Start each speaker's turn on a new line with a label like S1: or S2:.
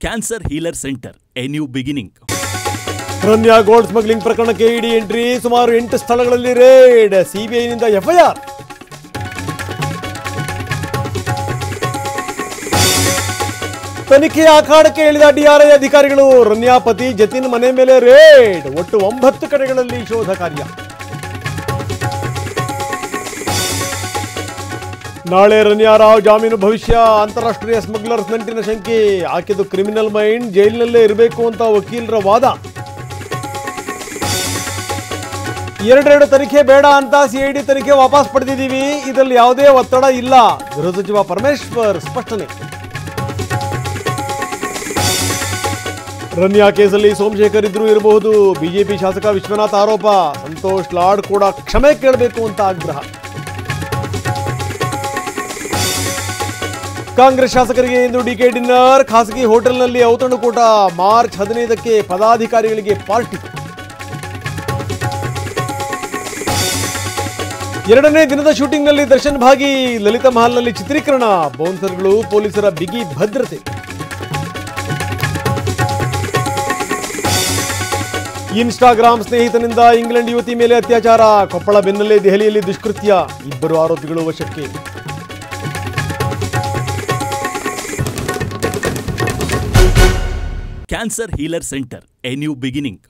S1: Cancer healer centre, A new beginning.
S2: Ranya gold smuggling ಪ್ರಕರಣಕ್ಕೆ ಇಡಿ entry. ಸುಮಾರು 8 ಸ್ಥಳಗಳಲ್ಲಿ ರೇಡ್. ಸಿಬಿಐನಿಂದ ಎಫ್ಐಆರ್. ತನಿಖೆಯ ಅಖಾಡಕ್ಕೆ ಇಳಿದ ಡಿಆರ್ಐ ಅಧಿಕಾರಿಗಳು. ರನ್ಯಾ ಪತಿ ಜತಿನ್ ಮನೆ ಮೇಲೆ ರೇಡ್. ಒಟ್ಟು 9 ಕಡೆಗಳಲ್ಲಿ ಶೋಧ ಕಾರ್ಯ. ನಾಳೆ ರನ್ಯಾ ರಾವ್ ಜಾಮೀನು ಭವಿಷ್ಯ. ಅಂತಾರಾಷ್ಟ್ರೀಯ ಸ್ಮಗ್ಲರ್ಸ್ ನಂಟಿನ ಶಂಕೆ. ಆಕೆದು ಕ್ರಿಮಿನಲ್ ಮೈಂಡ್, ಜೈಲಿನಲ್ಲೇ ಇರಬೇಕು ಅಂತ ವಕೀಲರ ವಾದ. 2 ತನಿಖೆ ಬೇಡ ಅಂತ ಸಿಐಡಿ ತನಿಖೆ ವಾಪಸ್ ಪಡೆದಿದ್ದೀವಿ. ಇದರಲ್ಲಿ ಯಾವುದೇ ಒತ್ತಡ ಇಲ್ಲ. ಗೃಹ ಸಚಿವ ಪರಮೇಶ್ವರ್ ಸ್ಪಷ್ಟನೆ. ರನ್ಯಾ ಕೇಸಲ್ಲಿ ಸೋಮಶೇಖರ್ ಇದ್ರೂ ಇರಬಹುದು. ಬಿಜೆಪಿ ಶಾಸಕ ವಿಶ್ವನಾಥ್ ಆರೋಪ. ಸಂತೋಷ್ ಲಾಡ್ ಕೂಡ ಕ್ಷಮೆ ಕೇಳಬೇಕು ಅಂತ ಆಗ್ರಹ. ಕಾಂಗ್ರೆಸ್ ಶಾಸಕರಿಗೆ ಇಂದು ಡಿಕೆ ಡಿನ್ನರ್. ಖಾಸಗಿ ಹೋಟೆಲ್ನಲ್ಲಿ ಔತಣಕೂಟ. March 15ಕ್ಕೆ ಪದಾಧಿಕಾರಿಗಳಿಗೆ party. 2ನೇ ದಿನದ ಶೂಟಿಂಗ್ನಲ್ಲಿ ದರ್ಶನ್ ಭಾಗಿ. ಲಲಿತಾ ಮಹಲ್ನಲ್ಲಿ ಚಿತ್ರೀಕರಣ. ಬೌನ್ಸರ್ಗಳು, ಪೊಲೀಸರ ಬಿಗಿ ಭದ್ರತೆ. ಇನ್ಸ್ಟಾಗ್ರಾಮ್ ಸ್ನೇಹಿತನಿಂದ ಇಂಗ್ಲೆಂಡ್ ಯುವತಿ ಮೇಲೆ ಅತ್ಯಾಚಾರ. ಕೊಪ್ಪಳ ಬೆನ್ನಲ್ಲೇ ದೆಹಲಿಯಲ್ಲಿ ದುಷ್ಕೃತ್ಯ. 2 ಆರೋಪಿಗಳು ವಶಕ್ಕೆ.
S1: Cancer healer centre, A new beginning.